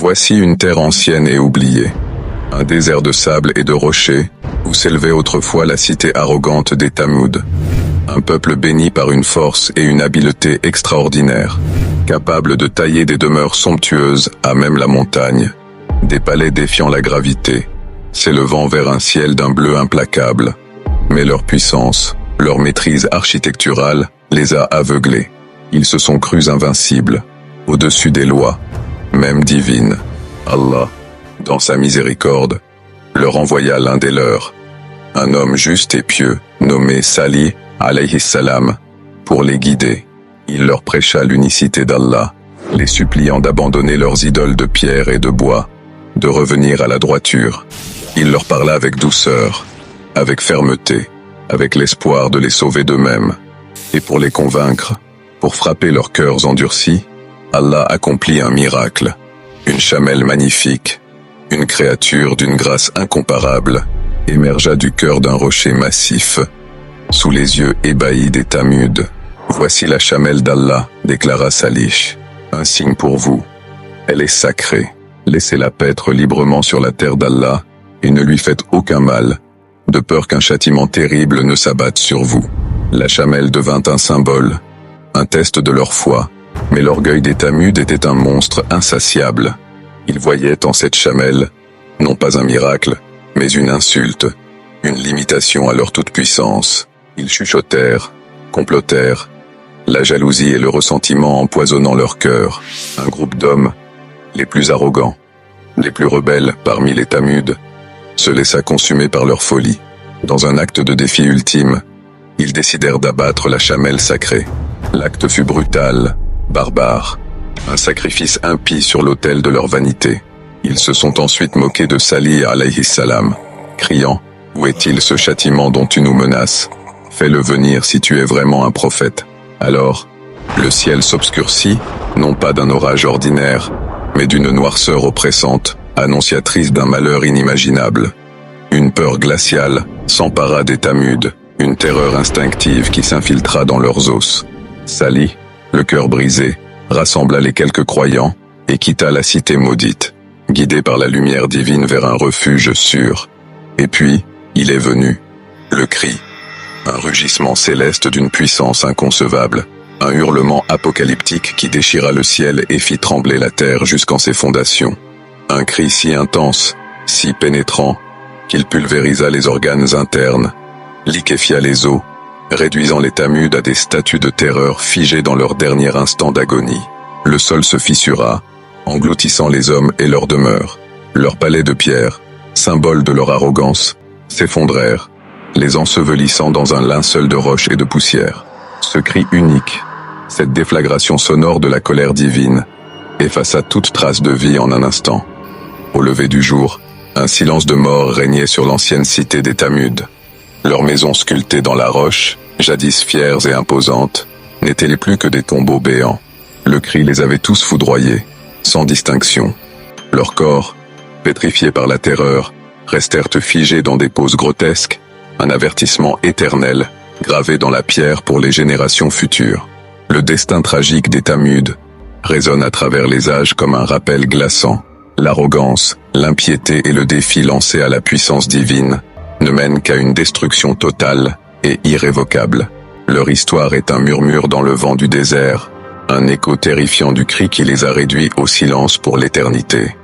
Voici une terre ancienne et oubliée. Un désert de sable et de rochers, où s'élevait autrefois la cité arrogante des Tamoud. Un peuple béni par une force et une habileté extraordinaires, capable de tailler des demeures somptueuses à même la montagne, des palais défiant la gravité, s'élevant vers un ciel d'un bleu implacable. Mais leur puissance, leur maîtrise architecturale, les a aveuglés. Ils se sont crus invincibles, au-dessus des lois, même divines. Allah, dans sa miséricorde, leur envoya l'un des leurs, un homme juste et pieux, nommé Salih, alayhi salam, pour les guider. Il leur prêcha l'unicité d'Allah, les suppliant d'abandonner leurs idoles de pierre et de bois, de revenir à la droiture. Il leur parla avec douceur, avec fermeté, avec l'espoir de les sauver d'eux-mêmes. Et pour les convaincre, pour frapper leurs cœurs endurcis, Allah accomplit un miracle, une chamelle magnifique, une créature d'une grâce incomparable, émergea du cœur d'un rocher massif, sous les yeux ébahis des Tamuds. Voici la chamelle d'Allah, déclara Salih, un signe pour vous. Elle est sacrée, laissez-la paître librement sur la terre d'Allah, et ne lui faites aucun mal, de peur qu'un châtiment terrible ne s'abatte sur vous. La chamelle devint un symbole, un test de leur foi, mais l'orgueil des Tamuds était un monstre insatiable. Ils voyaient en cette chamelle, non pas un miracle, mais une insulte, une limitation à leur toute-puissance. Ils chuchotèrent, complotèrent, la jalousie et le ressentiment empoisonnant leur cœur. Un groupe d'hommes, les plus arrogants, les plus rebelles parmi les Tamuds, se laissa consumer par leur folie. Dans un acte de défi ultime, ils décidèrent d'abattre la chamelle sacrée. L'acte fut brutal, barbare, un sacrifice impie sur l'autel de leur vanité. Ils se sont ensuite moqués de Salih alayhi salam, criant « Où est-il ce châtiment dont tu nous menaces? Fais-le venir si tu es vraiment un prophète. » Alors, le ciel s'obscurcit, non pas d'un orage ordinaire, mais d'une noirceur oppressante, annonciatrice d'un malheur inimaginable. Une peur glaciale s'empara des Tamuds, une terreur instinctive qui s'infiltra dans leurs os. Salih, le cœur brisé, rassembla les quelques croyants et quitta la cité maudite, guidé par la lumière divine vers un refuge sûr. Et puis, il est venu, le cri, un rugissement céleste d'une puissance inconcevable, un hurlement apocalyptique qui déchira le ciel et fit trembler la terre jusqu'en ses fondations. Un cri si intense, si pénétrant, qu'il pulvérisa les organes internes, liquéfia les os, réduisant les Tamuds à des statues de terreur figées dans leur dernier instant d'agonie. Le sol se fissura, engloutissant les hommes et leurs demeures. Leurs palais de pierre, symboles de leur arrogance, s'effondrèrent, les ensevelissant dans un linceul de roches et de poussière. Ce cri unique, cette déflagration sonore de la colère divine, effaça toute trace de vie en un instant. Au lever du jour, un silence de mort régnait sur l'ancienne cité des Tamuds. Leurs maisons sculptées dans la roche, jadis fières et imposantes, n'étaient plus que des tombeaux béants. Le cri les avait tous foudroyés, sans distinction. Leurs corps, pétrifiés par la terreur, restèrent figés dans des poses grotesques, un avertissement éternel, gravé dans la pierre pour les générations futures. Le destin tragique des Tamuds résonne à travers les âges comme un rappel glaçant. L'arrogance, l'impiété et le défi lancé à la puissance divine ne mènent qu'à une destruction totale et irrévocable. Leur histoire est un murmure dans le vent du désert, un écho terrifiant du cri qui les a réduits au silence pour l'éternité.